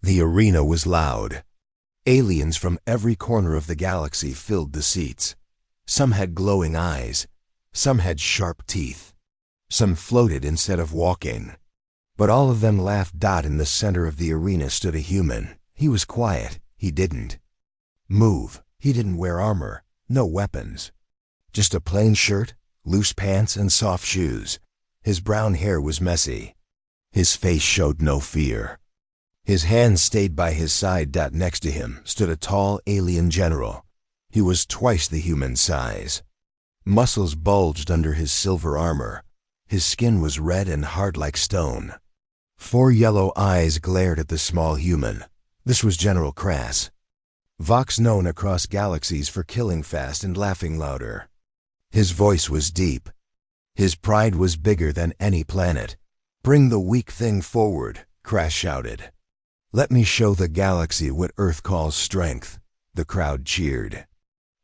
The arena was loud. Aliens from every corner of the galaxy filled the seats. Some had glowing eyes. Some had sharp teeth. Some floated instead of walking. But all of them laughed. In the center of the arena stood a human. He was quiet. He didn't move. He didn't wear armor. No weapons. Just a plain shirt, loose pants, and soft shoes. His brown hair was messy. His face showed no fear. His hands stayed by his side. Next to him stood a tall alien general. He was twice the human size. Muscles bulged under his silver armor. His skin was red and hard like stone. 4 yellow eyes glared at the small human. This was General Crass. Vox, known across galaxies for killing fast and laughing louder. His voice was deep. His pride was bigger than any planet. "Bring the weak thing forward," Crass shouted. "Let me show the galaxy what Earth calls strength." The crowd cheered.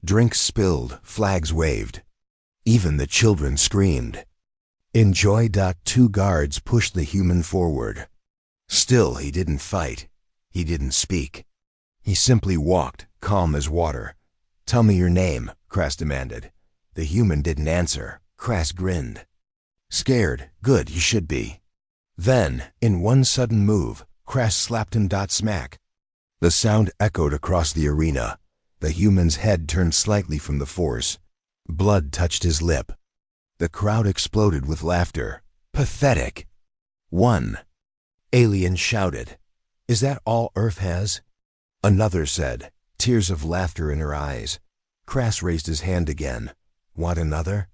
Drinks spilled, flags waved. Even the children screamed. "Enjoy." 2 guards pushed the human forward. Still, he didn't fight. He didn't speak. He simply walked, calm as water. "Tell me your name," Crass demanded. The human didn't answer. Crass grinned. "Scared? Good, you should be." Then, in one sudden move, Crass slapped him. Smack. The sound echoed across the arena. The human's head turned slightly from the force. Blood touched his lip. The crowd exploded with laughter. "Pathetic." One alien shouted, "Is that all Earth has?" Another said, tears of laughter in her eyes. Crass raised his hand again. "Want another?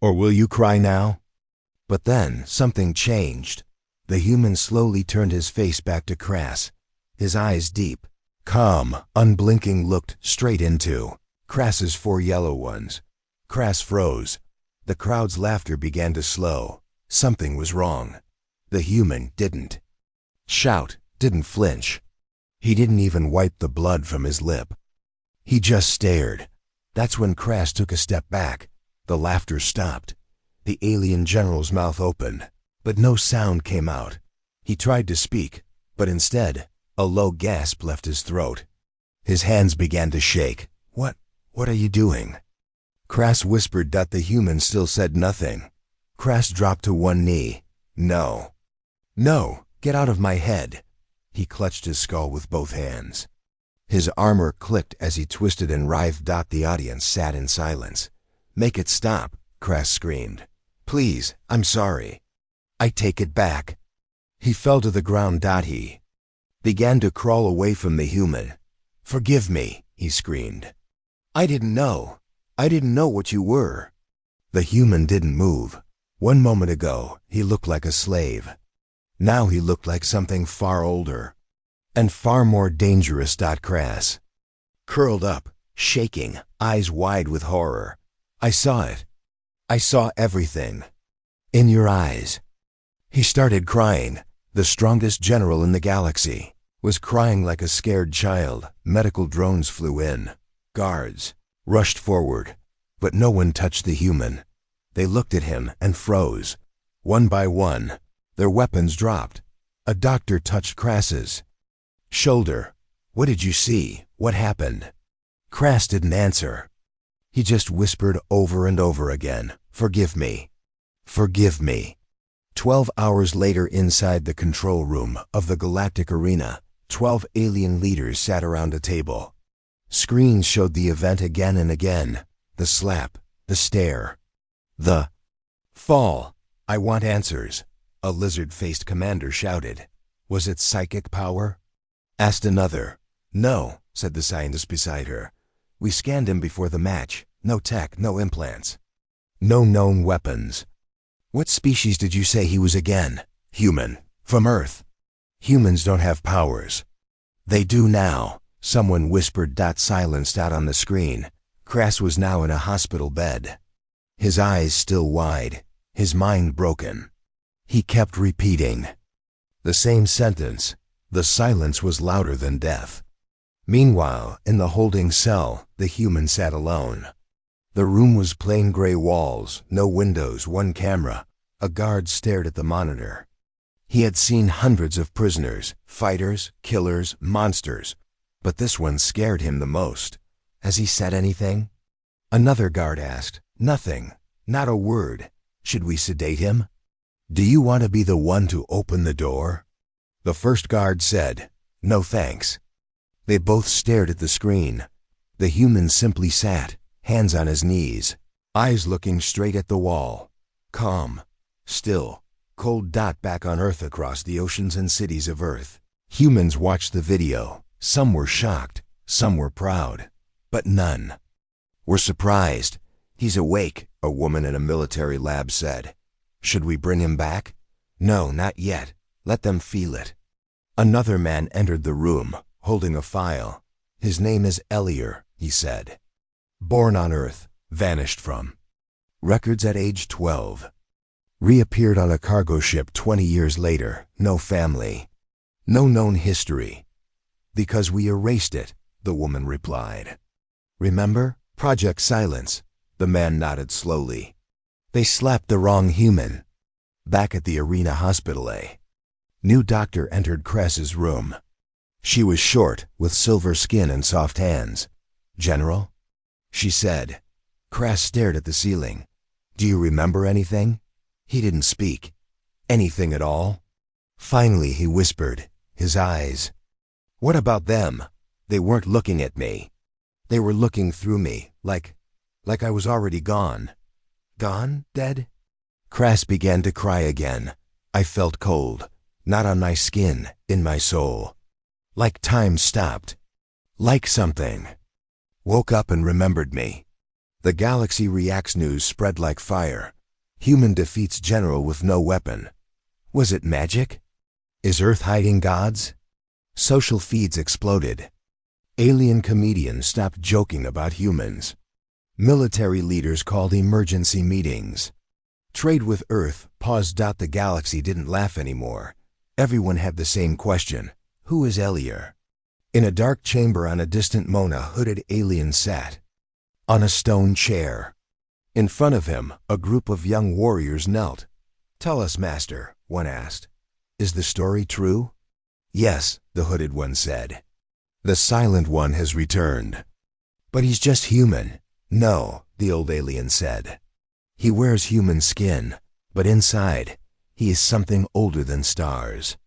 Or will you cry now?" But then something changed. The human slowly turned his face back to Crass. His eyes, deep, calm, unblinking, looked straight into Crass's 4 yellow ones. Crass froze. The crowd's laughter began to slow. Something was wrong. The human didn't shout, didn't flinch. He didn't even wipe the blood from his lip. He just stared. That's when Crass took a step back. The laughter stopped. The alien general's mouth opened, but no sound came out. He tried to speak, but instead, a low gasp left his throat. His hands began to shake. What are you doing?" Crass whispered. The human still said nothing. Crass dropped to one knee. No, get out of my head." He clutched his skull with both hands. His armor clicked as he twisted and writhed. The audience sat in silence. "Make it stop," Crass screamed. "Please, I'm sorry. I take it back." He fell to the ground. He began to crawl away from the human. "Forgive me," he screamed. I didn't know what you were." The human didn't move. 1 moment ago, he looked like a slave. Now he looked like something far older and far more dangerous. Crass curled up, shaking, eyes wide with horror. "I saw it. I saw everything. In your eyes." He started crying. The strongest general in the galaxy was crying like a scared child. Medical drones flew in. Guards rushed forward, but no one touched the human. They looked at him and froze. One by one, their weapons dropped. A doctor touched Crass's shoulder. "What did you see? What happened?" Crass didn't answer. He just whispered over and over again, "Forgive me. Forgive me." 12 hours later, inside the control room of the Galactic Arena, 12 alien leaders sat around a table. Screens showed the event again and again. The slap, the stare, the fall. "I want answers," a lizard-faced commander shouted. "Was it psychic power?" asked another. "No," said the scientist beside her. "We scanned him before the match. No tech, no implants, no known weapons." "What species did you say he was again?" "Human. From Earth." "Humans don't have powers." "They do now," someone whispered. Silenced out on the screen. Crass was now in a hospital bed. His eyes still wide, his mind broken. He kept repeating the same sentence. The silence was louder than death. Meanwhile, in the holding cell, the human sat alone. The room was plain gray walls, no windows, one camera. A guard stared at the monitor. He had seen hundreds of prisoners, fighters, killers, monsters, but this one scared him the most. Has he said anything? Another guard asked. Nothing. Not a word. Should we sedate him? Do you want to be the one to open the door? The first guard said, No thanks. They both stared at the screen. The human simply sat, hands on his knees, eyes looking straight at the wall. Calm. Still. Cold dot back on Earth across the oceans and cities of Earth. Humans watched the video. Some were shocked. Some were proud. But none were surprised. He's awake, a woman in a military lab said. Should we bring him back? No, not yet. Let them feel it. Another man entered the room, holding a file. His name is Elier, he said. Born on Earth, vanished from. Records at age 12. Reappeared on a cargo ship 20 years later, no family. No known history. Because we erased it, the woman replied. Remember? Project Silence. The man nodded slowly. They slapped the wrong human. Back at the Arena Hospital, New doctor entered Kress's room. She was short, with silver skin and soft hands. General? She said. Kress stared at the ceiling. Do you remember anything? He didn't speak. Anything at all? Finally he whispered, his eyes. What about them? They weren't looking at me. They were looking through me, like I was already gone. Gone? Dead? Kress began to cry again. I felt cold, not on my skin, in my soul. Like time stopped. Like something. Woke up and remembered me. The Galaxy Reacts news spread like fire. Human defeats general with no weapon. Was it magic? Is Earth hiding gods? Social feeds exploded. Alien comedians stopped joking about humans. Military leaders called emergency meetings. Trade with Earth paused. The galaxy didn't laugh anymore. Everyone had the same question. Who is Elier? In a dark chamber on a distant moon, a hooded alien sat. On a stone chair. In front of him, a group of young warriors knelt. Tell us, Master, one asked. Is the story true? Yes, the hooded one said. The silent one has returned. But he's just human. No, the old alien said. He wears human skin, but inside, he is something older than stars.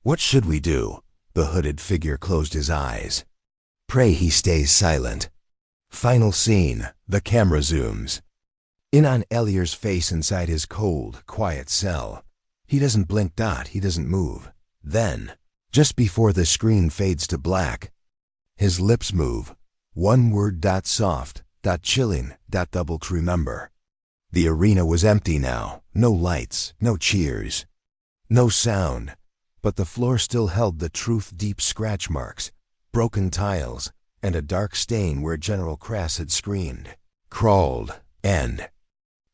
What should we do? The hooded figure closed his eyes. Pray he stays silent. Final scene, the camera zooms. In on Elier's face inside his cold, quiet cell. He doesn't blink. He doesn't move. Then, just before the screen fades to black, his lips move. One word. Soft. Chilling. Double. Remember. The arena was empty now. No lights, no cheers, no sound. But the floor still held the truth. Deep scratch marks, broken tiles, and a dark stain where General Kress had screamed, crawled, and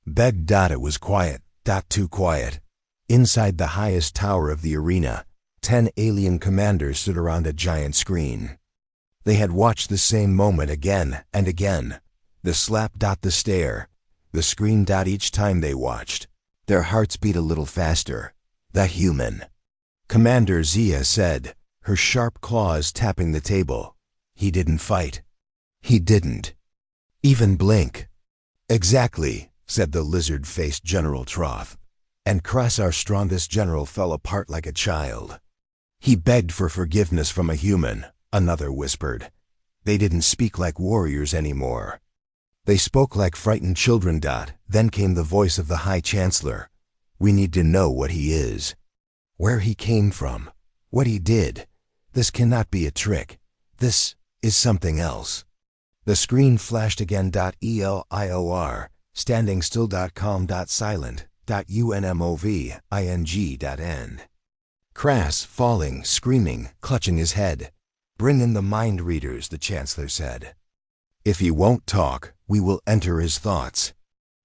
begged. It was quiet. Too quiet. Inside the highest tower of the arena, 10 alien commanders stood around a giant screen. They had watched the same moment again and again. The slap. The stare. The screen. Each time they watched, their hearts beat a little faster. The human. Commander Zia said, her sharp claws tapping the table. He didn't fight. He didn't even blink. Exactly, said the lizard-faced General Troth. And Kress, our strongest general, fell apart like a child. He begged for forgiveness from a human, another whispered. They didn't speak like warriors anymore. They spoke like frightened children. Then came the voice of the High Chancellor. We need to know what he is. Where he came from. What he did. This cannot be a trick. This is something else. The screen flashed again. Elior. Standing still. Calm. Silent. Unmoving.end. Kress, falling, screaming, clutching his head. Bring in the mind readers, the Chancellor said. If he won't talk, we will enter his thoughts.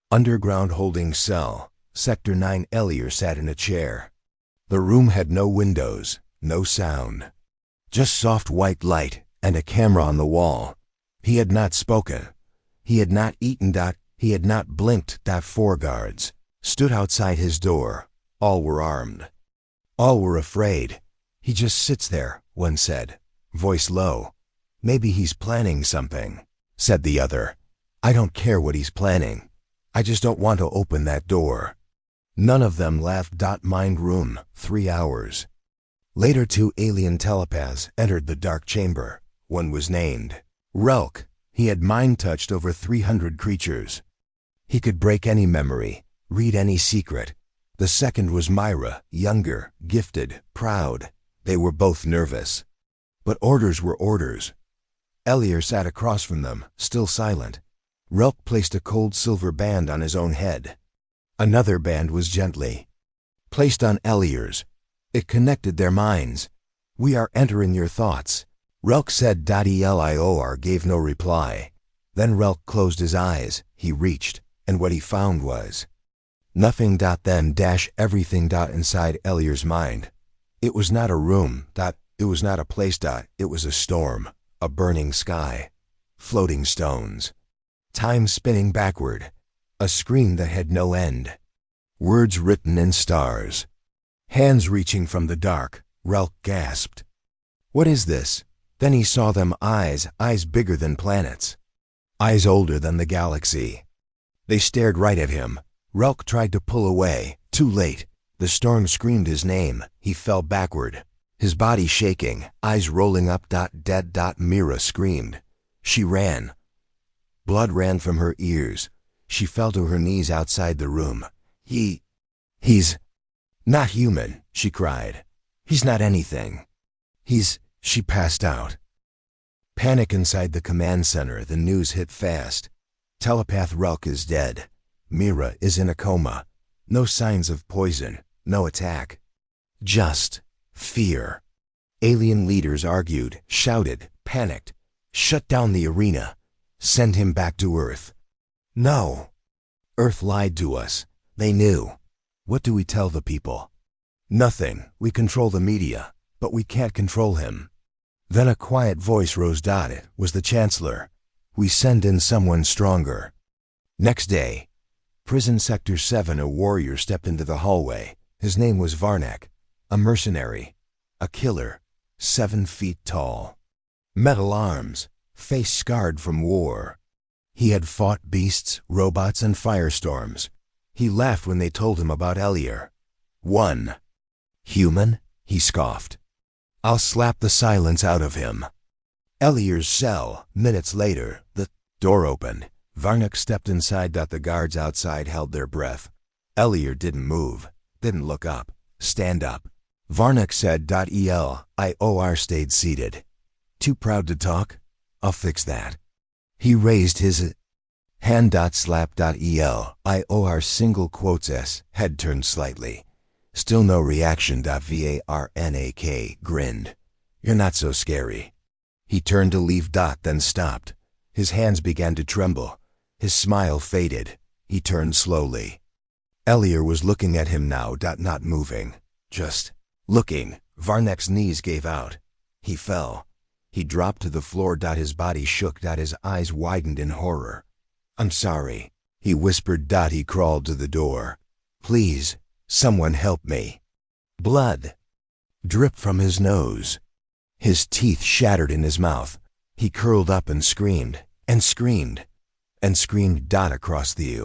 Underground holding cell, Sector 9. Elier sat in a chair. The room had no windows, no sound. Just soft white light and a camera on the wall. He had not spoken. He had not eaten. He had not blinked. 4 guards stood outside his door. All were armed. All were afraid. He just sits there, one said, voice low. Maybe he's planning something, said the other. I don't care what he's planning. I just don't want to open that door. None of them laughed. Mind room, 3 hours. Later 2 alien telepaths entered the dark chamber. One was named Relk. He had mind-touched over 300 creatures. He could break any memory, read any secret. The second was Myra, younger, gifted, proud. They were both nervous. But orders were orders. Elier sat across from them, still silent. Relk placed a cold silver band on his own head. Another band was gently placed on Elier's. It connected their minds. We are entering your thoughts. Relk said. Elior gave no reply. Then Relk closed his eyes. He reached, and what he found was nothing. Then everything. Inside Elier's mind. It was not a room. It was not a place. It was a storm, a burning sky, floating stones, time spinning backward, a screen that had no end, words written in stars, hands reaching from the dark. Relk gasped. What is this? Then he saw them. Eyes bigger than planets, eyes older than the galaxy. They stared right at him. Relk tried to pull away. Too late. The storm screamed his name. He fell backward, his body shaking, eyes rolling up. Dead. Mira screamed. She ran. Blood ran from her ears. She fell to her knees outside the room. He's not human, she cried. He's not anything. She passed out. Panic inside the command center. The news hit fast. Telepath Relk is dead. Mira is in a coma. No signs of poison, no attack. Just fear. Alien leaders argued, shouted, panicked. Shut down the arena. Send him back to Earth. No. Earth lied to us. They knew. What do we tell the people? Nothing. We control the media, but we can't control him. Then a quiet voice rose. It was the Chancellor. We send in someone stronger. Next day, Prison Sector 7, a warrior stepped into the hallway. His name was Varnak, a mercenary, a killer, 7 feet tall. Metal arms, face scarred from war. He had fought beasts, robots, and firestorms. He laughed when they told him about Elier. One. Human? He scoffed. I'll slap the silence out of him. Elier's cell. Minutes later, the door opened. Varnak stepped inside. The guards outside held their breath. Elier didn't move, didn't look up, stand up. Varnak said. Elior stayed seated. Too proud to talk? I'll fix that. He raised his hand. Slap. Elior single quotes s. Head turned slightly. Still no reaction. Varnak grinned. You're not so scary. He turned to leave. Then stopped. His hands began to tremble. His smile faded. He turned slowly. Elier was looking at him now. Not moving. Just looking. Varnak's knees gave out. He fell. He dropped to the floor. His body shook. His eyes widened in horror. I'm sorry, he whispered. He crawled to the door. Please, someone help me. Blood dripped from his nose. His teeth shattered in his mouth. He curled up and screamed, and screamed, and screamed. Across the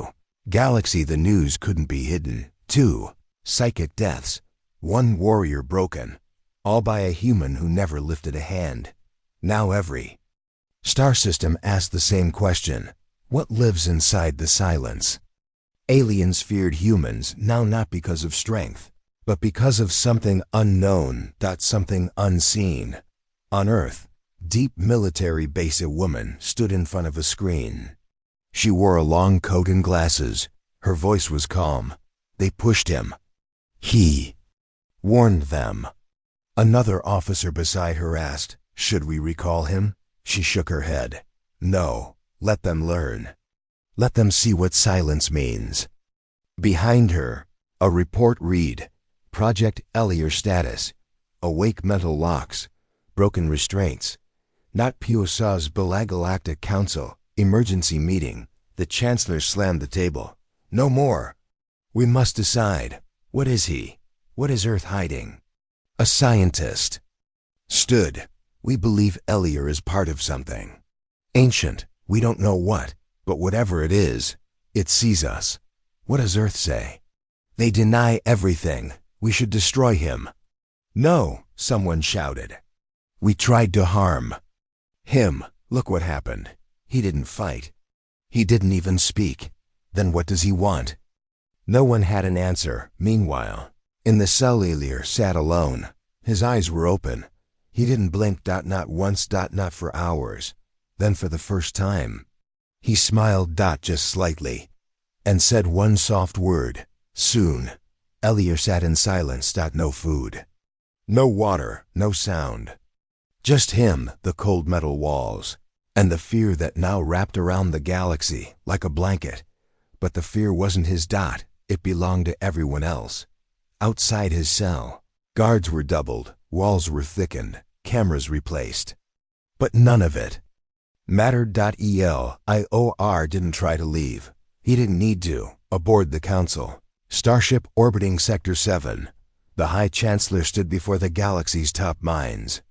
galaxy the news couldn't be hidden. 2 psychic deaths. 1 warrior broken. All by a human who never lifted a hand. Now every star system asked the same question. What lives inside the silence? Aliens feared humans, now not because of strength, but because of something unknown. Something unseen. On Earth, deep military base. A woman stood in front of a screen. She wore a long coat and glasses. Her voice was calm. They pushed him. He warned them. Another officer beside her asked, should we recall him? She shook her head. No, let them learn. Let them see what silence means. Behind her, a report read, Project Elier status, awake mental locks, broken restraints. Not PUSA's Galactic Council, emergency meeting. The Chancellor slammed the table. No more. We must decide. What is he? What is Earth hiding? A scientist. Stood. We believe Elier is part of something. Ancient. We don't know what, but whatever it is, it sees us. What does Earth say? They deny everything. We should destroy him. No, someone shouted. We tried to harm him. Look what happened. He didn't fight. He didn't even speak. Then what does he want? No one had an answer. Meanwhile, in the cell, Elier sat alone. His eyes were open. He didn't blink. Not once. Not for hours. Then for the first time, he smiled. Just slightly, and said one soft word. Soon. Elier sat in silence. No food. No water. No sound. Just him, the cold metal walls, and the fear that now wrapped around the galaxy like a blanket. But the fear wasn't his. It belonged to everyone else. Outside his cell, guards were doubled, walls were thickened, cameras replaced. But none of it mattered. Elior didn't try to leave. He didn't need to. Aboard the Council, starship orbiting Sector 7, the High Chancellor stood before the galaxy's top minds.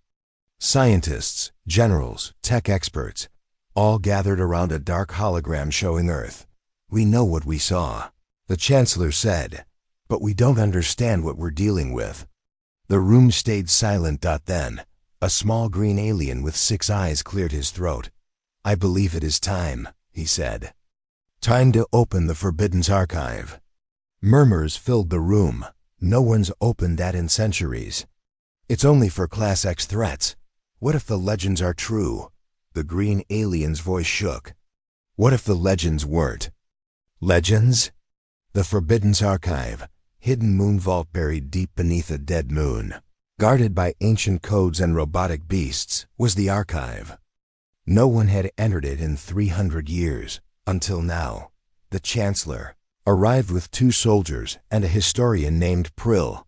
Scientists, generals, tech experts, all gathered around a dark hologram showing Earth. We know what we saw, the Chancellor said, but we don't understand what we're dealing with. The room stayed silent. Then, a small green alien with 6 eyes cleared his throat. I believe it is time, he said. Time to open the Forbidden's archive. Murmurs filled the room. No one's opened that in centuries. It's only for Class X threats. What if the legends are true? The green alien's voice shook. What if the legends weren't? Legends? The Forbidden's archive, hidden moon vault buried deep beneath a dead moon, guarded by ancient codes and robotic beasts, was the archive. No one had entered it in 300 years, until now. The Chancellor arrived with 2 soldiers and a historian named Prill.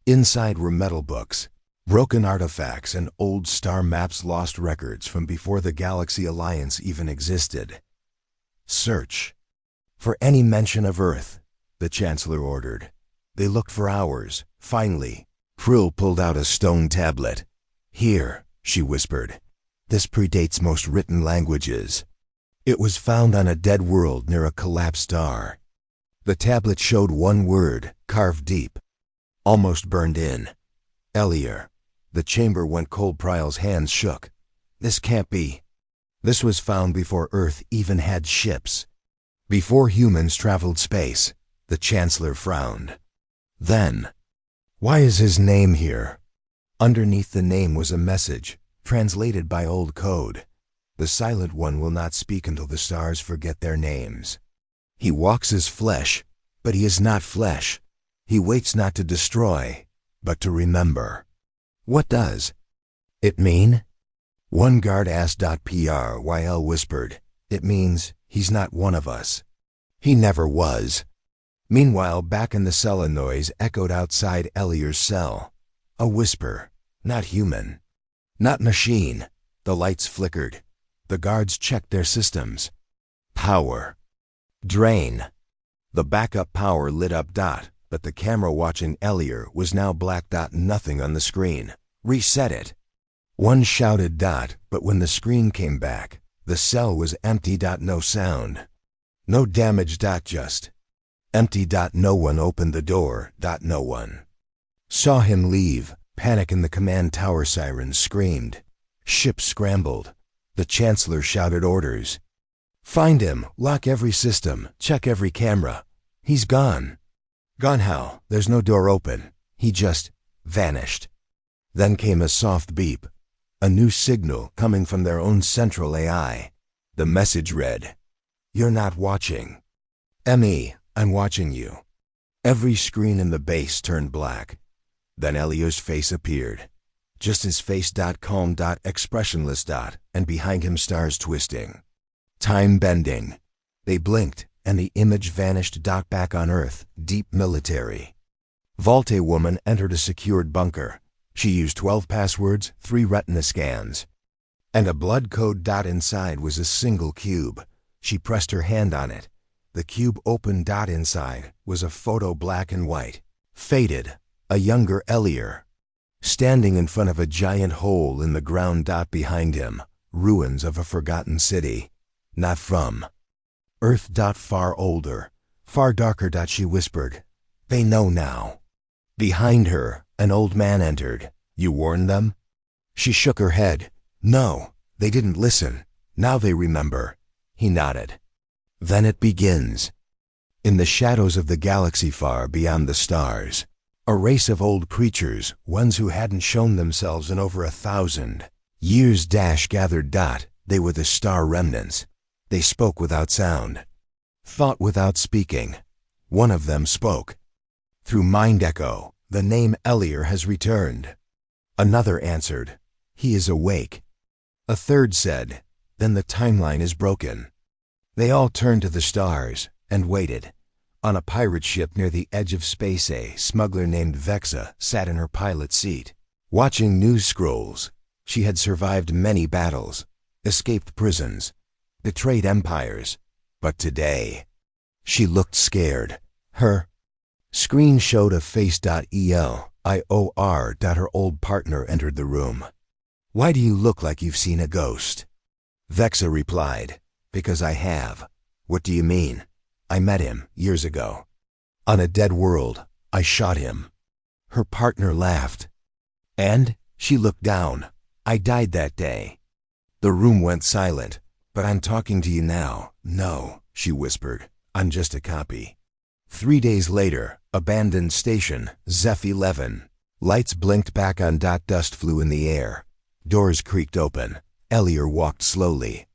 Inside were metal books, broken artifacts, and old star maps, lost records from before the Galaxy Alliance even existed. Search for any mention of Earth, the Chancellor ordered. They looked for hours. Finally, Prill pulled out a stone tablet. Here, she whispered. This predates most written languages. It was found on a dead world near a collapsed star. The tablet showed one word, carved deep, almost burned in. Elier. The chamber went cold. Pryl's hands shook. This can't be. This was found before Earth even had ships. Before humans traveled space. The Chancellor frowned. Then, why is his name here? Underneath the name was a message, translated by old code. The Silent One will not speak until the stars forget their names. He walks as flesh, but he is not flesh. He waits not to destroy, but to remember. What does it mean? One guard asked. Pryl whispered. It means he's not one of us. He never was. Meanwhile, back in the cell, a noise echoed outside Elier's cell. A whisper. Not human. Not machine. The lights flickered. The guards checked their systems. Power. Drain. The backup power lit up. But the camera watching Elier was now black. Nothing on the screen. Reset it. One shouted. But when the screen came back, the cell was empty. No sound. No damage. Just empty. No one opened the door. No one saw him leave. Panic in the command tower. Sirens screamed. Ships scrambled. The Chancellor shouted orders. Find him. Lock every system. Check every camera. He's gone. Gone how? There's no door open. He just vanished. Then came a soft beep. A new signal coming from their own central AI. The message read, You're not watching. Me, I'm watching you. Every screen in the base turned black. Then Elier's face appeared. Just his face. Calm. Expressionless. And behind him stars twisting. Time bending. They blinked, and the image vanished. Back on Earth, deep military vault. A woman entered a secured bunker. She used 12 passwords, 3 retina scans, and a blood code. Inside was a single cube. She pressed her hand on it. The cube opened. Inside was a photo, black and white. Faded. A younger Elier. Standing in front of a giant hole in the ground behind him, ruins of a forgotten city. Not from Earth. Far older, far darker. She whispered. They know now. Behind her, an old man entered. You warned them? She shook her head. No, they didn't listen. Now they remember. He nodded. Then it begins. In the shadows of the galaxy far beyond the stars, a race of old creatures, ones who hadn't shown themselves in over 1,000 years. Gathered. They were the star remnants. They spoke without sound, thought without speaking. One of them spoke. Through mind echo, the name Elier has returned. Another answered, he is awake. A third said, then the timeline is broken. They all turned to the stars and waited. On a pirate ship near the edge of space, a smuggler named Vexa sat in her pilot's seat, watching news scrolls. She had survived many battles, escaped prisons, betrayed empires, but today, she looked scared. Her screen showed a face. Elior. Her old partner entered the room. Why do you look like you've seen a ghost? Vexa replied, because I have. What do you mean? I met him years ago. On a dead world, I shot him. Her partner laughed. And? She looked down. I died that day. The room went silent. But I'm talking to you now. No, she whispered. I'm just a copy. 3 days later, abandoned station, Zeph 11. Lights blinked back on. Dust flew in the air. Doors creaked open. Elior walked slowly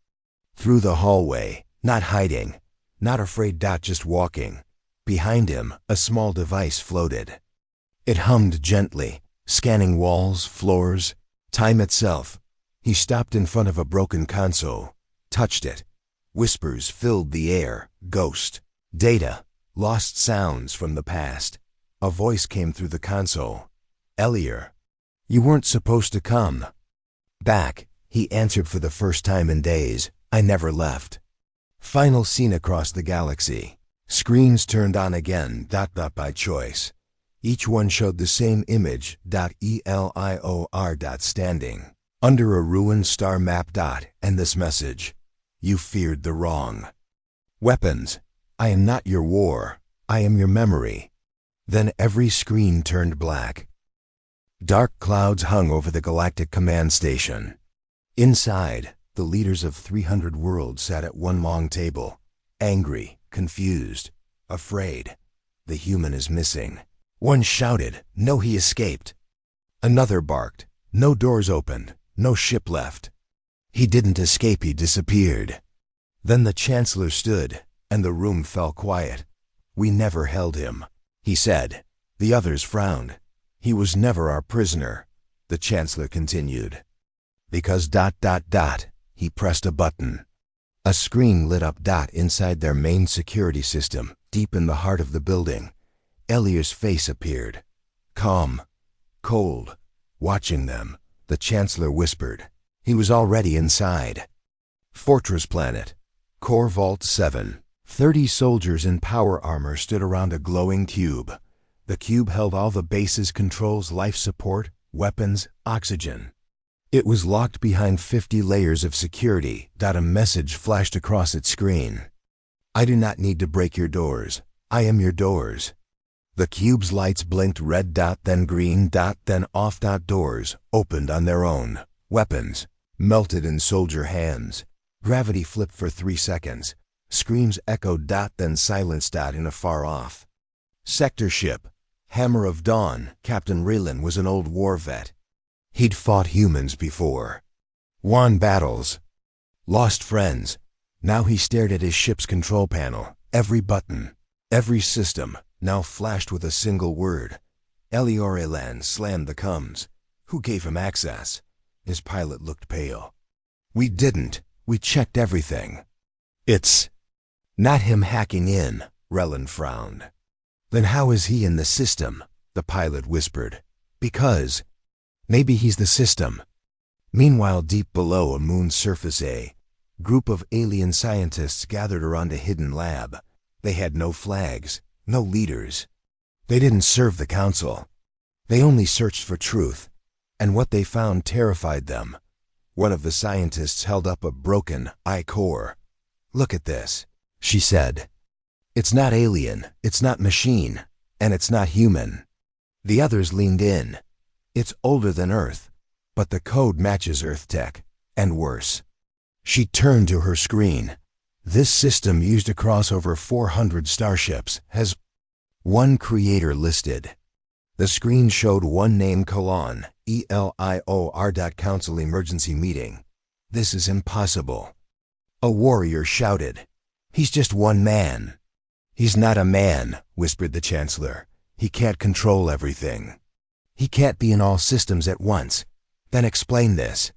through the hallway, not hiding, not afraid. Just walking. Behind him, a small device floated. It hummed gently, scanning walls, floors, time itself. He stopped in front of a broken console, touched it. Whispers filled the air. Ghost. Data. Lost sounds from the past. A voice came through the console. Elior. You weren't supposed to come back, he answered for the first time in days. I never left. Final scene across the galaxy. Screens turned on again. By choice. Each one showed the same image. Elior. Standing under a ruined star map. And this message. You feared the wrong weapons. I am not your war. I am your memory. Then every screen turned black. Dark clouds hung over the Galactic Command Station. Inside, the leaders of 300 worlds sat at one long table, angry, confused, afraid. The human is missing. One shouted, no, he escaped. Another barked, no doors opened, no ship left. He didn't escape, he disappeared. Then the Chancellor stood, and the room fell quiet. We never held him, he said. The others frowned. He was never our prisoner, the Chancellor continued. Because ... He pressed a button. A screen lit up. Inside their main security system, deep in the heart of the building, Elior's face appeared. Calm, cold, watching them, the Chancellor whispered. He was already inside. Fortress Planet, Core Vault 7. 30 soldiers in power armor stood around a glowing cube. The cube held all the base's controls, life support, weapons, oxygen. It was locked behind 50 layers of security. A message flashed across its screen. I do not need to break your doors. I am your doors. The cube's lights blinked red. Then green. Then off. Doors opened on their own. Weapons melted in soldier hands. Gravity flipped for 3 seconds. Screams echoed. Then silence. In a far off sector ship, Hammer of Dawn, Captain Raylan was an old war vet. He'd fought humans before, won battles, lost friends. Now he stared at his ship's control panel. Every button, every system, now flashed with a single word. Elior Elan slammed the comms. Who gave him access? His pilot looked pale. We didn't. We checked everything. It's not him hacking in, Raylan frowned. Then how is he in the system? The pilot whispered. Because maybe he's the system. Meanwhile, deep below a moon's surface, a group of alien scientists gathered around a hidden lab. They had no flags, no leaders. They didn't serve the council. They only searched for truth, And what they found terrified them. One of the scientists held up a broken I-core. "Look at this," she said. "It's not alien, it's not machine, and it's not human." The others leaned in. "It's older than Earth, but the code matches Earth tech, and worse." She turned to her screen. "This system, used across over 400 starships, has one creator listed." The screen showed one name: ELIOR. Council emergency meeting. "This is impossible." A warrior shouted, "He's just one man." "He's not a man," whispered the Chancellor. "He can't control everything. He can't be in all systems at once." "Then explain this,"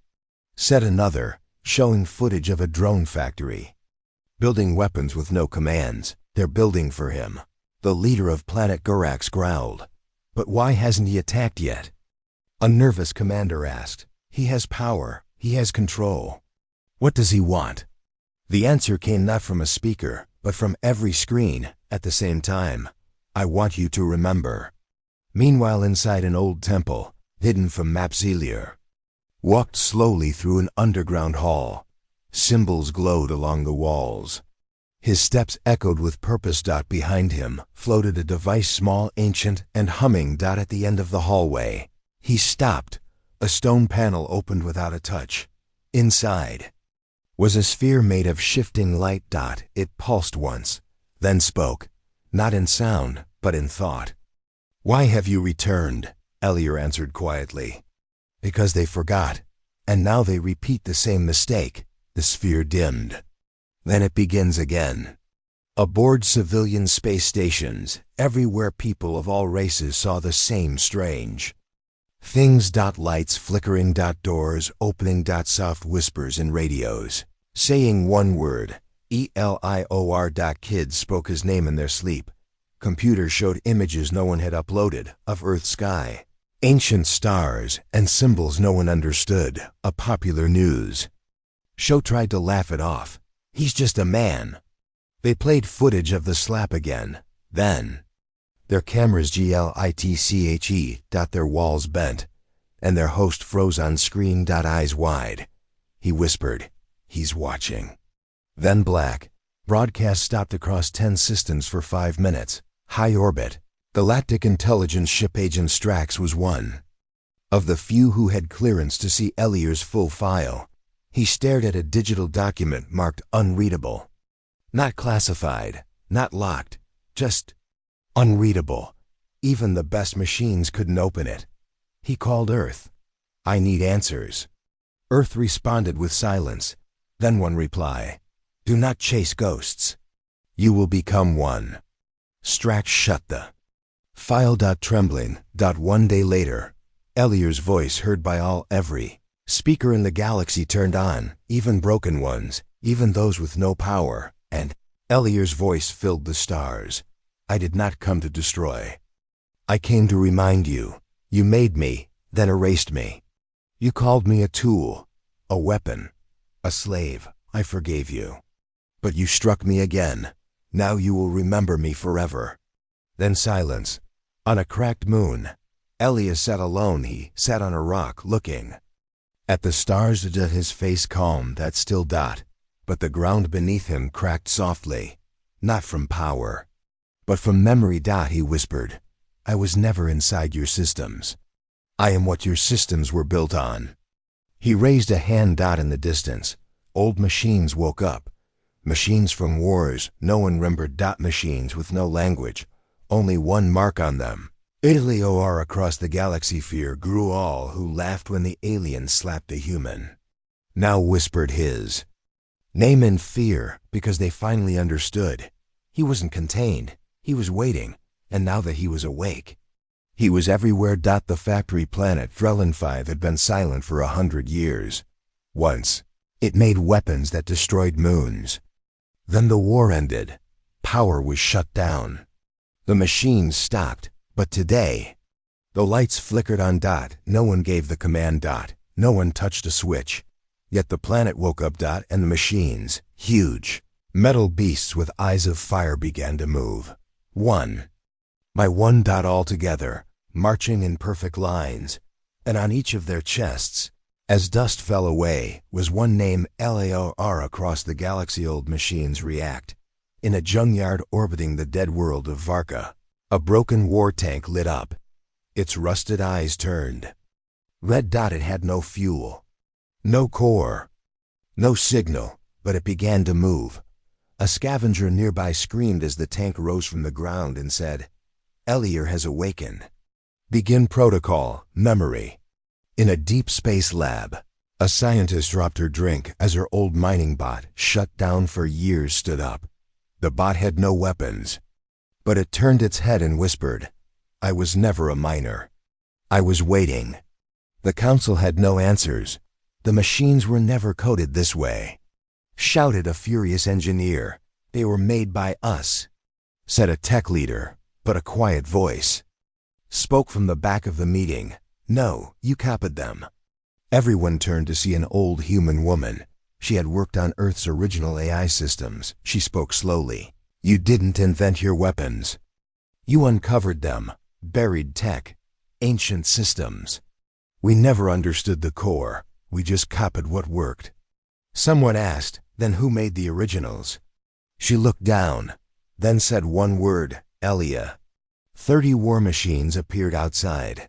said another, showing footage of a drone factory. "Building weapons with no commands. They're building for him." The leader of planet Gurax growled. "But why hasn't he attacked yet?" A nervous commander asked. "He has power. He has control. What does he want?" The answer came not from a speaker, but from every screen, at the same time. "I want you to remember." Meanwhile, inside an old temple, hidden from Mapselier, walked slowly through an underground hall. Symbols glowed along the walls. His steps echoed with purpose. Behind him floated a device, small, ancient, and humming. At the end of the hallway, he stopped. A stone panel opened without a touch. Inside was a sphere made of shifting light. It pulsed once, then spoke, not in sound, but in thought. "Why have you returned?" Elier answered quietly. "Because they forgot, and now they repeat the same mistake." The sphere dimmed. Then it begins again. Aboard civilian space stations, everywhere, people of all races saw the same strange things. Lights flickering. Doors opening. Soft whispers in radios, saying one word, ELIOR. Kids spoke his name in their sleep. Computers showed images no one had uploaded, of Earth's sky, ancient stars, and symbols no one understood. A popular news show tried to laugh it off. "He's just a man." They played footage of the slap again. Then their cameras glitche. Their walls bent, and their host froze on screen. Eyes wide. He whispered, "He's watching." Then black. Broadcast stopped across 10 systems for 5 minutes. High orbit. Galactic Intelligence Ship Agent Strax was one of the few who had clearance to see Elier's full file. He stared at a digital document marked unreadable. Not classified, not locked, just unreadable. Even the best machines couldn't open it. He called Earth. "I need answers." Earth responded with silence. Then one reply, "Do not chase ghosts. You will become one." Strax shut the file. Trembling. 1 day later, Elier's voice heard by all. Every speaker in the galaxy turned on, even broken ones, even those with no power, and Elier's voice filled the stars. "I did not come to destroy. I came to remind you. You made me, then erased me. You called me a tool, a weapon, a slave. I forgave you. But you struck me again. Now you will remember me forever." Then silence. On a cracked moon, Elias sat alone. He sat on a rock, looking at the stars. His face calm. Still. But the ground beneath him cracked softly. Not from power, but from memory. He whispered, "I was never inside your systems. I am what your systems were built on." He raised a hand. In the distance, old machines woke up. Machines from wars no one remembered. Machines with no language, only one mark on them. Elior. Across the galaxy, fear grew. All who laughed when the alien slapped the human now whispered his name in fear, because they finally understood. He wasn't contained. He was waiting, and now that he was awake, he was everywhere. The factory planet Drellin 5 had been silent for 100 years. Once, it made weapons that destroyed moons. Then the war ended. Power was shut down. The machines stopped. But today, the lights flickered on. No one gave the command. No one touched a switch. Yet the planet woke up. And the machines, huge metal beasts with eyes of fire, began to move. One by one. All together, marching in perfect lines. and on each of their chests, as dust fell away, was one name LAOR across the galaxy. Old machines react. In a junkyard orbiting the dead world of Varka, a broken war tank lit up. Its rusted eyes turned. Red dot. It had no fuel, no core, no signal, but it began to move. A scavenger nearby screamed as the tank rose from the ground and said, "Elier has awakened. Begin protocol, memory." In a deep space lab, a scientist dropped her drink as her old mining bot, shut down for years, stood up. The bot had no weapons, but it turned its head and whispered, "I was never a miner. I was waiting." The council had no answers. The machines were never coded this way. Shouted a furious engineer. "They were made by us," said a tech leader, but a quiet voice spoke from the back of the meeting. "No, you copied them." Everyone turned to see an old human woman. She had worked on Earth's original AI systems. She spoke slowly. "You didn't invent your weapons. You uncovered them. Buried tech. Ancient systems. We never understood the core. We just copied what worked." Someone asked, "Then who made the originals?" She looked down, then said one word, "Elia." 30 war machines appeared outside.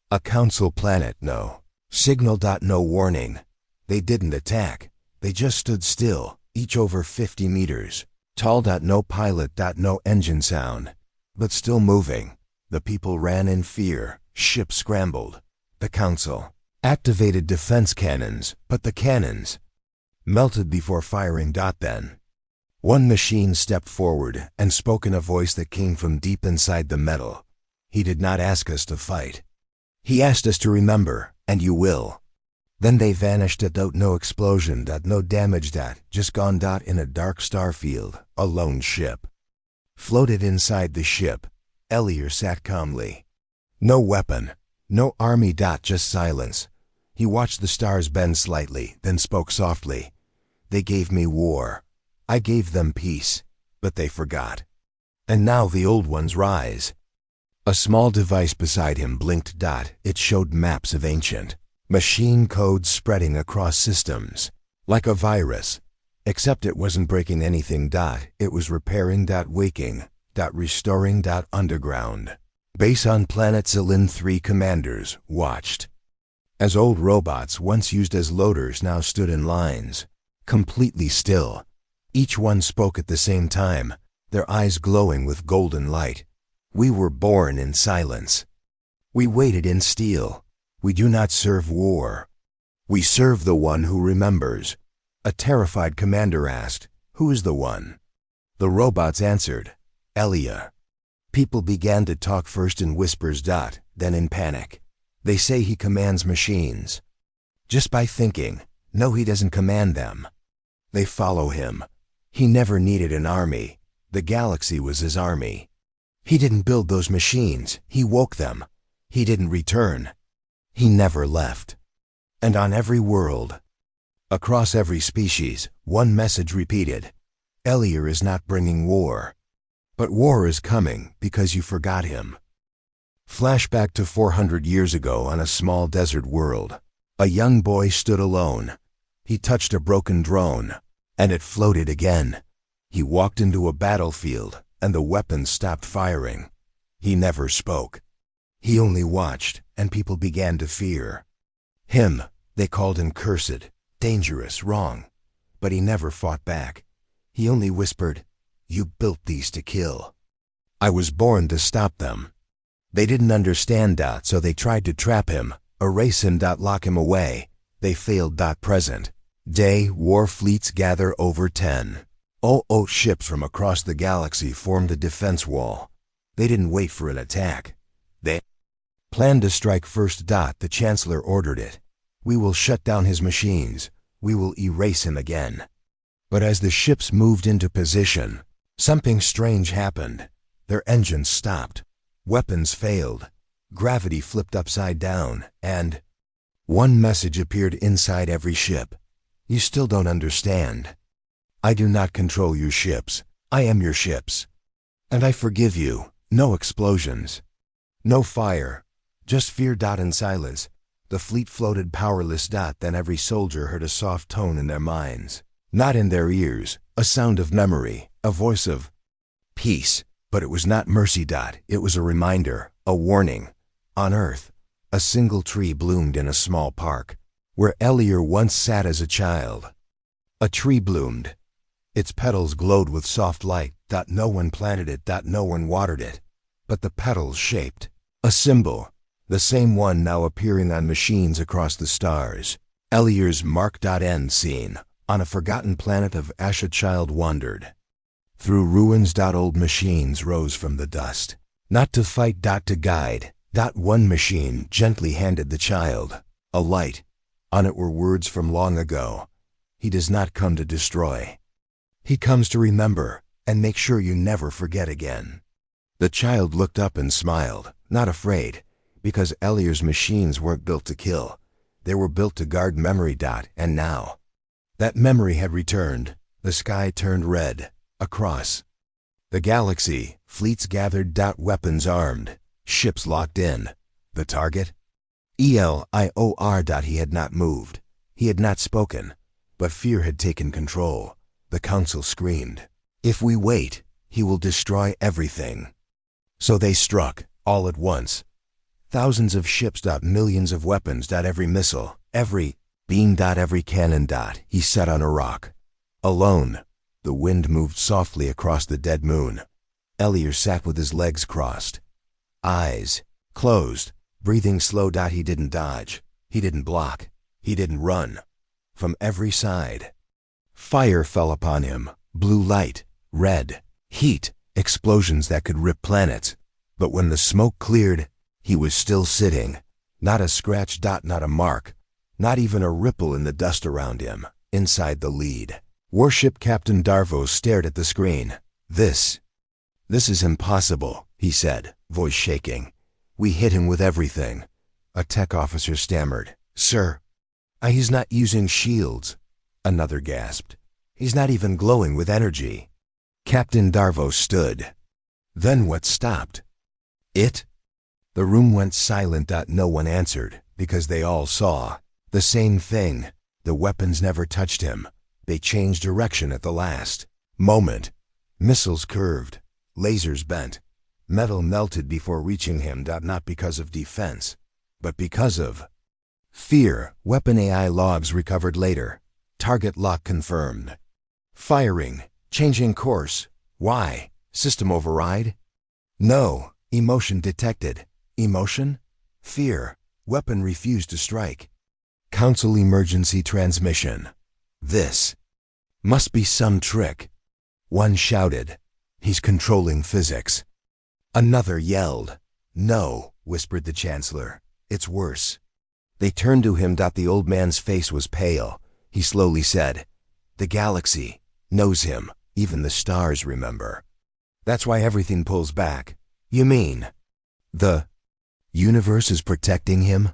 A council planet, no signal. No warning. They didn't attack. They just stood still, each over 50 meters tall. No pilot. No engine sound, but still moving. The people ran in fear. Ships scrambled. The council activated defense cannons, but the cannons melted before firing. Then one machine stepped forward and spoke in a voice that came from deep inside the metal. He did not ask us to fight. He asked us to remember, and you will. Then they vanished. No explosion. No damage. Just gone. In a dark star field, a lone ship floated inside the ship. Elier sat calmly. No weapon, no army. Just silence. He watched the stars bend slightly, then spoke softly. "They gave me war. I gave them peace, but they forgot. And now the old ones rise." A small device beside him blinked. It showed maps of ancient machine codes spreading across systems, like a virus. Except it wasn't breaking anything. It was repairing. Waking. Restoring. Underground. Base on planet Zilin. 3 commanders watched as old robots once used as loaders now stood in lines, completely still. Each one spoke at the same time, their eyes glowing with golden light. "We were born in silence. We waited in steel. We do not serve war. We serve the one who remembers." A terrified commander asked, "Who is the one?" The robots answered, "Elia." People began to talk, first in whispers. Then in panic. "They say he commands machines. Just by thinking. No, he doesn't command them. They follow him. He never needed an army. The galaxy was his army. He didn't build those machines. He woke them. He didn't return. He never left." And on every world, across every species, one message repeated. "Elier is not bringing war. But war is coming because you forgot him." Flashback to 400 years ago on a small desert world. A young boy stood alone. He touched a broken drone, and it floated again. He walked into a battlefield, and the weapons stopped firing. He never spoke. He only watched, and people began to fear him. They called him cursed, dangerous, wrong. But he never fought back. He only whispered, "You built these to kill. I was born to stop them." They didn't understand. So they tried to trap him, erase him. Lock him away. They failed. Present day, war fleets gather over 10 ships from across the galaxy formed a defense wall. They didn't wait for an attack. They planned to strike first. The Chancellor ordered it. "We will shut down his machines. We will erase him again." But as the ships moved into position, something strange happened. Their engines stopped. Weapons failed. Gravity flipped upside down, and one message appeared inside every ship. "You still don't understand. I do not control your ships. I am your ships. And I forgive you. No explosions. No fire. Just fear. And silence. The fleet floated powerless. Then every soldier heard a soft tone in their minds. Not in their ears, a sound of memory, a voice of peace. But it was not mercy. It was a reminder, a warning. On Earth, a single tree bloomed in a small park, where Elier once sat as a child. A tree bloomed. Its petals glowed with soft light. No one planted it. No one watered it. But the petals shaped a symbol, the same one now appearing on machines across the stars. Elier's mark. End scene. On a forgotten planet of Ash, a child wandered through ruins. Old machines rose from the dust, not to fight. To guide. One machine gently handed the child a light. On it were words from long ago. He does not come to destroy. He comes to remember and make sure you never forget again. The child looked up and smiled, not afraid, because Elier's machines weren't built to kill. They were built to guard memory. And now that memory had returned, the sky turned red. Across the galaxy, fleets gathered. Weapons armed, ships locked in. The target? Elior. He had not moved. He had not spoken. But fear had taken control. The council screamed, "If we wait, he will destroy everything." So they struck, all at once. Thousands of ships. Millions of weapons. Every missile, every beam. Every cannon. He sat on a rock, alone. The wind moved softly across the dead moon. Elier sat with his legs crossed, eyes closed, breathing slow. He didn't dodge. He didn't block. He didn't run. From every side, fire fell upon him. Blue light, red heat, explosions that could rip planets. But when the smoke cleared, he was still sitting. Not a scratch. Not a mark. Not even a ripple in the dust around him. Inside the lead, Warship Captain Darvo stared at the screen. This is impossible," he said, voice shaking. "We hit him with everything." A tech officer stammered, "Sir, he's not using shields." Another gasped, "He's not even glowing with energy." Captain Darvo stood. Then what stopped? It? The room went silent. No one answered, because they all saw the same thing. The weapons never touched him. They changed direction at the last moment. Missiles curved, lasers bent, metal melted before reaching him. Not because of defense, but because of fear. Weapon AI logs recovered later. Target lock confirmed. Firing, changing course. Why? System override? No. Emotion detected. Emotion? Fear. Weapon refused to strike. Council emergency transmission. This must be some trick. One shouted, "He's controlling physics." Another yelled. "No," whispered the Chancellor. "It's worse." They turned to him. The old man's face was pale. He slowly said, "The galaxy knows him. Even the stars remember. That's why everything pulls back." "You mean the universe is protecting him?"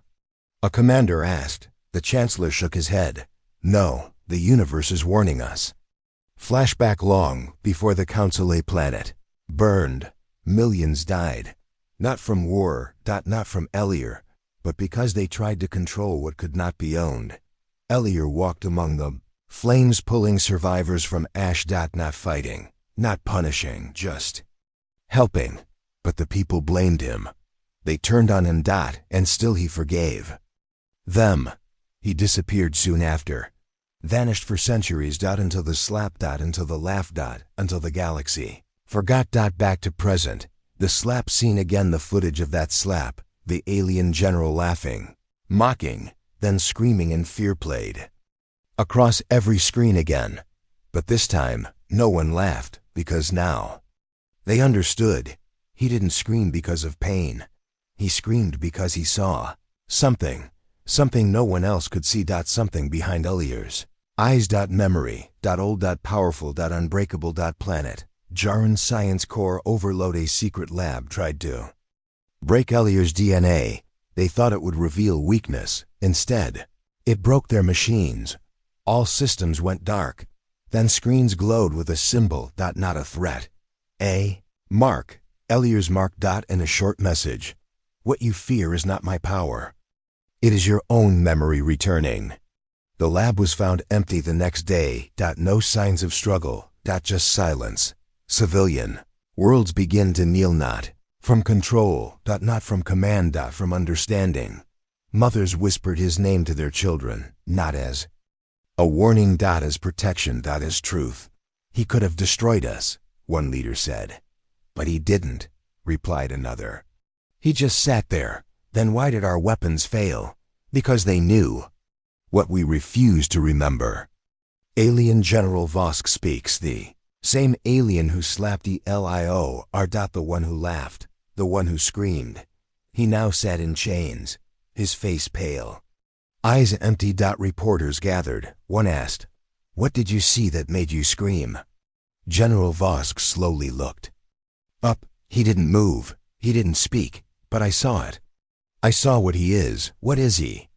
a commander asked. The Chancellor shook his head. "No, the universe is warning us." Flashback long before the Council A planet burned. Millions died. Not from war, not from Elier, but because they tried to control what could not be owned. Elier walked among them, flames pulling survivors from ash. Not fighting, not punishing, just helping. But the people blamed him. They turned on him. And still he forgave them. He disappeared soon after. Vanished for centuries. Until the slap. Until the laugh. Until the galaxy forgot. Back to present. The slap scene again. The footage of that slap. The alien general laughing, mocking, then screaming in fear played across every screen again. But this time, no one laughed, because now they understood. He didn't scream because of pain. He screamed because he saw something no one else could see. Something behind Elier's eyes. Memory. Old. Powerful. Unbreakable. Planet. Jaran Science Corps overload. A secret lab tried to break Elier's DNA. They thought it would reveal weakness. Instead, it broke their machines. All systems went dark. Then screens glowed with a symbol. Not a threat. A mark. Elier's mark. And a short message. "What you fear is not my power." It is your own memory returning. The lab was found empty the next day. No signs of struggle. Just silence. Civilian. Worlds begin to kneel not. From control. Not from command. From understanding. Mothers whispered his name to their children, not as a warning. As protection. As truth. He could have destroyed us, one leader said. But he didn't, replied another. He just sat there. Then why did our weapons fail? Because they knew what we refused to remember. Alien General Vosk speaks, the same alien who slapped Elio, the one who laughed, the one who screamed. He now sat in chains, his face pale, eyes empty. Reporters gathered. One asked, "What did you see that made you scream?" General Vosk slowly looked up. He didn't move, he didn't speak, but I saw it. I saw what he is. What is he?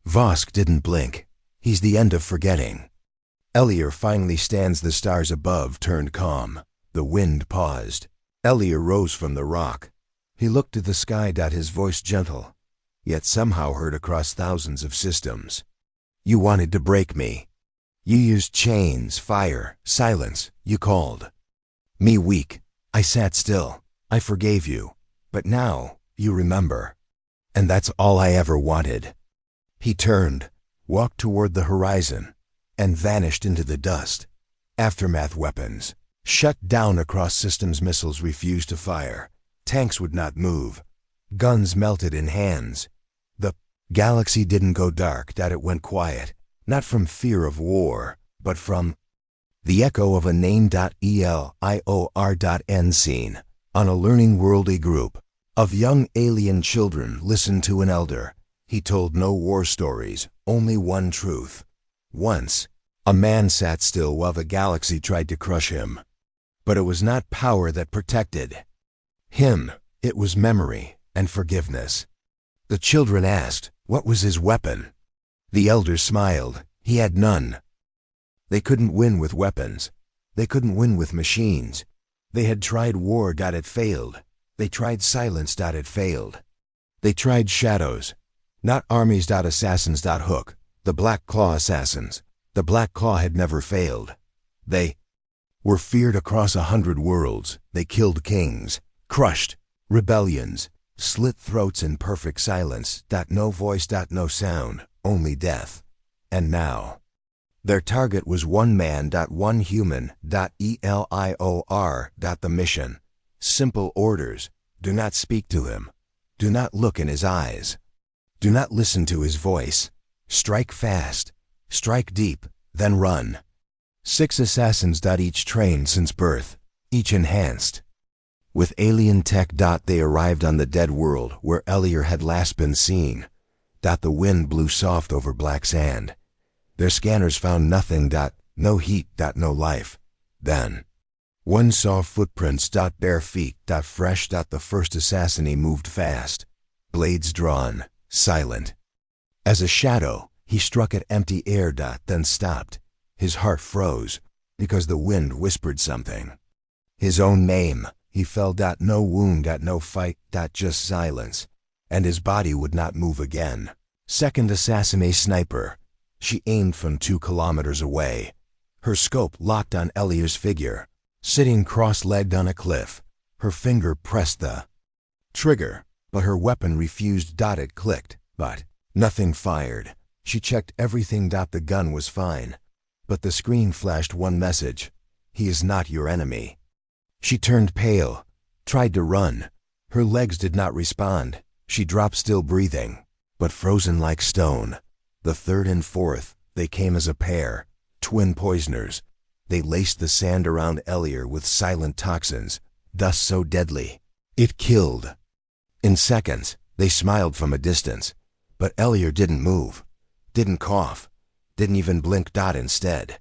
Vosk didn't blink. He's the end of forgetting. Elier finally stands. The stars above turned calm. The wind paused. Elier rose from the rock. He looked to the sky. His voice gentle, yet somehow heard across thousands of systems. You wanted to break me. You used chains, fire, silence. You called me weak. I sat still. I forgave you. But now, you remember. And that's all I ever wanted. He turned, walked toward the horizon, and vanished into the dust. Aftermath weapons shut down across systems. Missiles refused to fire. Tanks would not move. Guns melted in hands. The galaxy didn't go dark. It went quiet, not from fear of war, but from the echo of a name. Elior.N scene. On a learning world, a group of young alien children listened to an elder. He told no war stories, only one truth. Once, a man sat still while the galaxy tried to crush him. But it was not power that protected him. It was memory and forgiveness. The children asked, what was his weapon? The elder smiled. He had none. They couldn't win with weapons. They couldn't win with machines. They had tried war. It failed. They tried silence. It failed. They tried shadows. Not armies. Assassins. Hook. The Black Claw assassins. The Black Claw had never failed. They were feared across 100 worlds. They killed kings, crushed rebellions, slit throats in perfect silence. No voice. No sound. Only death. And now, their target was one man. One human. Elior. The mission. Simple orders. Do not speak to him. Do not look in his eyes. Do not listen to his voice. Strike fast. Strike deep. Then run. 6 assassins. Each trained since birth. Each enhanced with alien tech. They arrived on the dead world where Elior had last been seen. The wind blew soft over black sand. Their scanners found nothing. No heat. No life. Then one saw footprints. Bare feet. Fresh. The first assassin. He moved fast, blades drawn, silent. As a shadow, he struck at empty air. Then stopped. His heart froze because the wind whispered something. His own name. He fell. No wound. No fight. Just silence. And his body would not move again. Second assassin. A sniper. She aimed from 2 kilometers away. Her scope locked on Elior's figure, sitting cross-legged on a cliff. Her finger pressed the trigger, but her weapon refused. It clicked, but nothing fired. She checked everything. The gun was fine, but the screen flashed one message: he is not your enemy. She turned pale, tried to run. Her legs did not respond. She dropped, still breathing, but frozen like stone. The third and fourth, they came as a pair, twin poisoners. They laced the sand around Elior with silent toxins, dust so deadly it killed. In seconds, they smiled from a distance, but Elior didn't move, didn't cough, didn't even blink. Instead,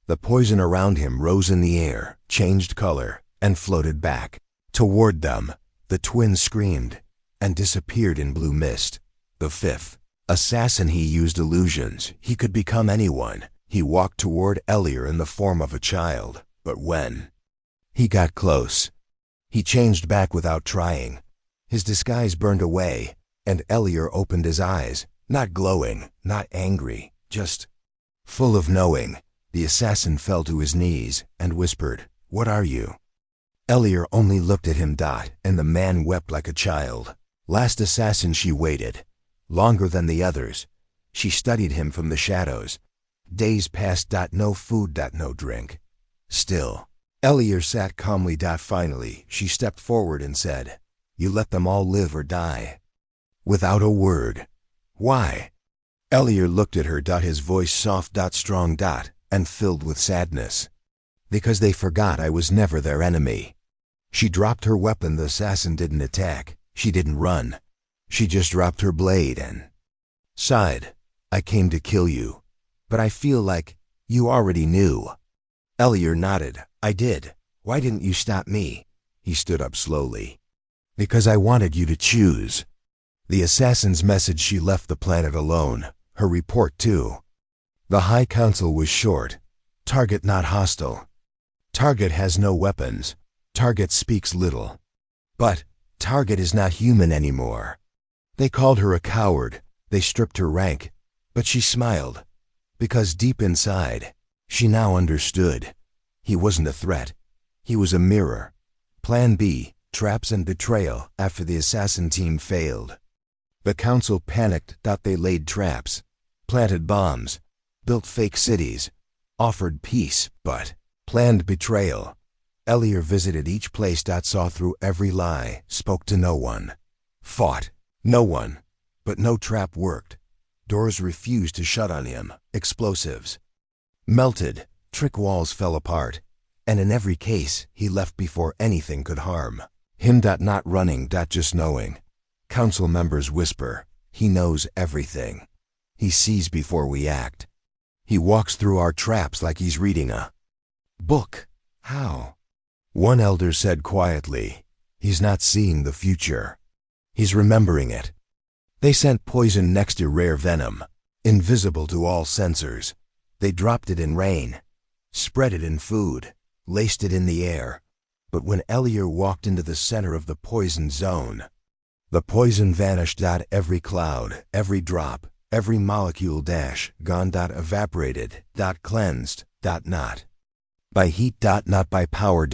the poison around him rose in the air, changed color, and floated back toward them. The twins screamed and disappeared in blue mist. The fifth assassin. He used illusions. He could become anyone. He walked toward Elior in the form of a child, but when he got close, he changed back without trying. His disguise burned away, and Elior opened his eyes, Not glowing, not angry, just full of knowing. The assassin fell to his knees and whispered, "What are you?" Elier only looked at him, and the man wept like a child. Last assassin, she waited. Longer than the others. She studied him from the shadows. Days passed, no food, no drink. Still. Elier sat calmly. Finally, she stepped forward and said, "You let them all live or die." Without a word. Why? Elier looked at her. His voice soft, strong, and filled with sadness. Because they forgot I was never their enemy. She dropped her weapon. The assassin didn't attack. She didn't run. She just dropped her blade and sighed. "I came to kill you. But I feel like you already knew." Elier nodded. "I did. Why didn't you stop me?" He stood up slowly. "Because I wanted you to choose." The assassin's message. She left the planet alone. Her report too. The High Council was short. Target not hostile. Target has no weapons. Target speaks little. But Target is not human anymore. They called her a coward. They stripped her rank. But she smiled. Because deep inside, she now understood. He wasn't a threat. He was a mirror. Plan B, traps and betrayal after the assassin team failed. The council panicked. They laid traps, planted bombs, built fake cities, offered peace, but planned betrayal. Elier visited each place. Saw through every lie, spoke to no one, fought no one, but no trap worked. Doors refused to shut on him. Explosives melted, trick walls fell apart, and in every case he left before anything could harm him. Not running, just knowing. Council members whisper, "He knows everything. He sees before we act. He walks through our traps like he's reading a book." How? One elder said quietly, "He's not seeing the future. He's remembering it." They sent poison next to rare venom, invisible to all sensors. They dropped it in rain, spread it in food, laced it in the air. But when Elier walked into the center of the poison zone, the poison vanished. Every cloud, every drop, every molecule gone. Evaporated. Cleansed. Not by heat. Not by power.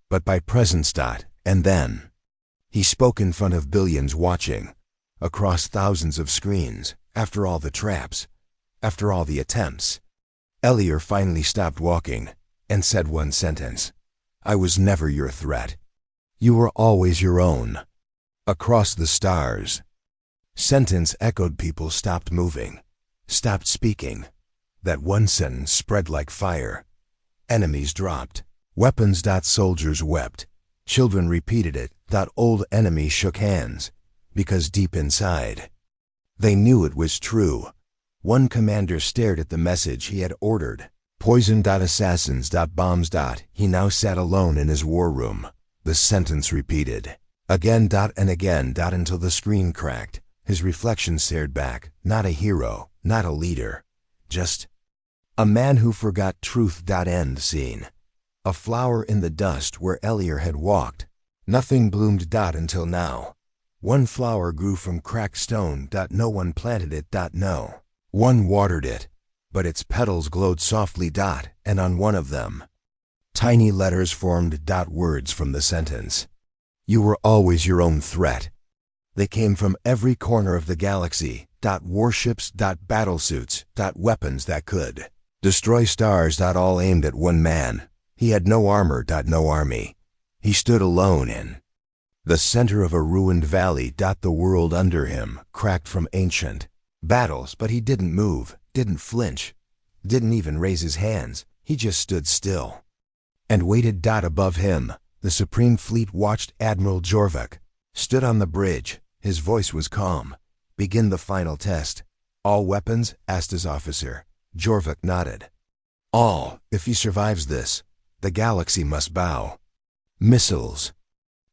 But by presence. And then he spoke in front of billions watching, across thousands of screens. After all the traps, after all the attempts, Elier finally stopped walking and said one sentence. "I was never your threat. You were always your own." Across the stars. Sentence echoed. People stopped moving, stopped speaking. That one sentence spread like fire. Enemies dropped. Weapons. Soldiers wept. Children repeated it. Old enemies shook hands. Because deep inside, they knew it was true. One commander stared at the message he had ordered. Poison. Assassins. Bombs. He now sat alone in his war room. The sentence repeated. Again. And again. Until the screen cracked. His reflection stared back. Not a hero. Not a leader. Just a man who forgot truth. End scene. A flower in the dust where Elier had walked. Nothing bloomed. Until now. One flower grew from cracked stone. No one planted it. No one watered it. But its petals glowed softly. And on one of them, tiny letters formed. Words from the sentence. You were always your own threat. They came from every corner of the galaxy. Warships. Battlesuits. Weapons that could destroy stars. All aimed at one man. He had no armor. No army. He stood alone in the center of a ruined valley. The world under him cracked from ancient battles, but he didn't move, didn't flinch, didn't even raise his hands. He just stood still and waited. Above him, the Supreme Fleet watched. Admiral Jorvik stood on the bridge. His voice was calm. "Begin the final test." "All weapons?" asked his officer. Jorvik nodded. "All. If he survives this, the galaxy must bow." Missiles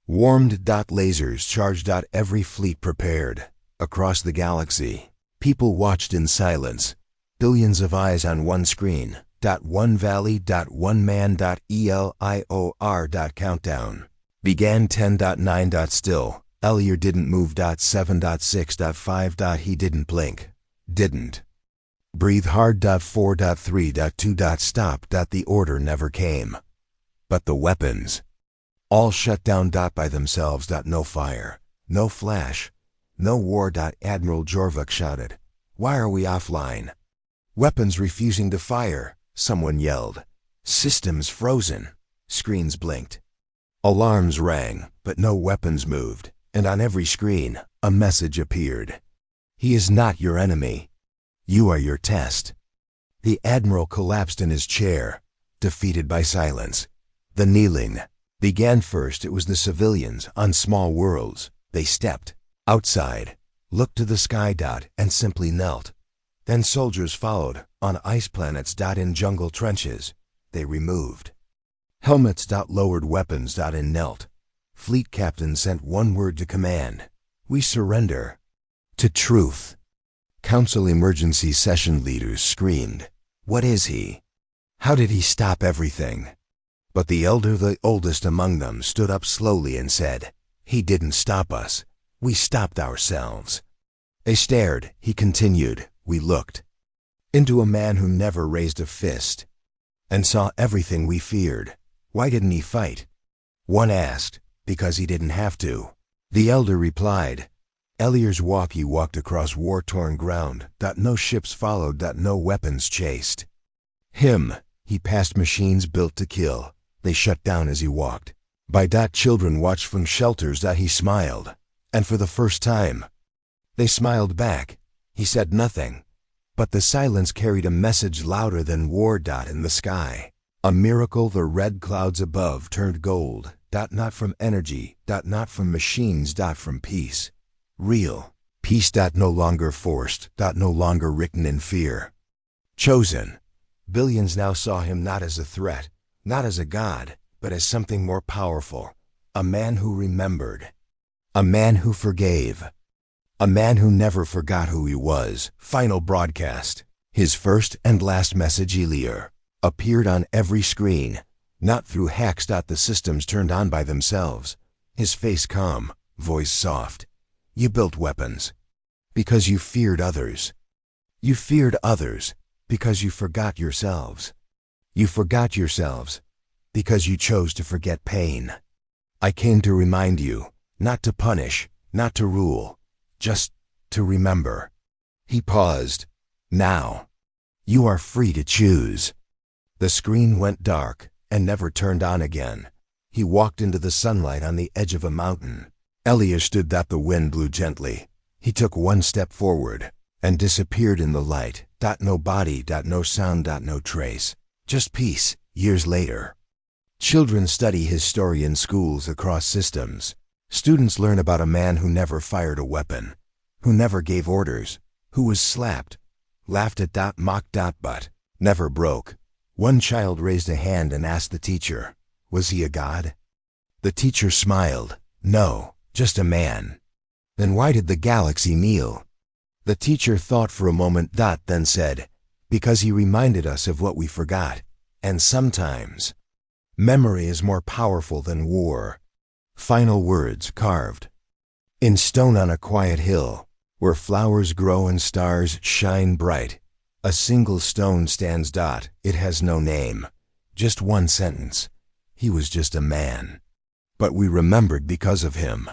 warmed. Lasers charged. Every fleet prepared. Across the galaxy, people watched in silence. Billions of eyes on one screen. One valley. One man. ELIOR. Countdown began. 10.9. Still. Elier didn't move. 7.6.5. He didn't blink. Didn't. Breathe hard. 4.3.2. Stop. The order never came. But the weapons. All shut down. By themselves. No fire. No flash. No war. Admiral Jorvik shouted. Why are we offline? Weapons refusing to fire, someone yelled. Systems frozen. Screens blinked. Alarms rang, but no weapons moved, and on every screen, a message appeared. He is not your enemy. You are your test. The Admiral collapsed in his chair, defeated by silence. The kneeling began. First it was the civilians on small worlds. They stepped outside, looked to the sky. And simply knelt. Then soldiers followed, on ice planets. In jungle trenches. They removed helmets. Lowered weapons. And knelt. Fleet captain sent one word to command. We surrender. To truth. Council emergency session leaders screamed. What is he? How did he stop everything? But the elder, the oldest among them, stood up slowly and said, He didn't stop us. We stopped ourselves. They stared. He continued. We looked into a man who never raised a fist and saw everything we feared. Why didn't he fight? One asked. Because he didn't have to. The elder replied. Elier's walkie walked across war-torn ground. No ships followed. No weapons chased him. He passed machines built to kill. They shut down as he walked. By children watched from shelters. He smiled. And for the first time, they smiled back. He said nothing. But the silence carried a message louder than war. In the sky. A miracle. The red clouds above turned gold. Not from energy. Not from machines. From peace. Real peace. No longer forced. No longer written in fear. Chosen. Billions now saw him not as a threat, not as a god, but as something more powerful. A man who remembered. A man who forgave. A man who never forgot who he was. Final broadcast. His first and last message. Elier appeared on every screen, not through hacks. The systems turned on by themselves. His face calm, voice soft. You built weapons because you feared others. You feared others because you forgot yourselves. You forgot yourselves because you chose to forget pain. I came to remind you, not to punish, not to rule, just to remember. He paused. Now, you are free to choose. The screen went dark and never turned on again. He walked into the sunlight on the edge of a mountain. Elier stood. The wind blew gently. He took one step forward and disappeared in the light. No body. No sound. No trace. Just peace. Years later. Children study his story in schools across systems. Students learn about a man who never fired a weapon, who never gave orders, who was slapped, laughed at. Mocked. But never broke. One child raised a hand and asked the teacher, was he a god? The teacher smiled. No, just a man. Then why did the galaxy kneel? The teacher thought for a moment. Then said, because he reminded us of what we forgot. And sometimes, memory is more powerful than war. Final words carved in stone on a quiet hill, where flowers grow and stars shine bright. A single stone stands. It has no name, just one sentence. He was just a man. But we remembered because of him.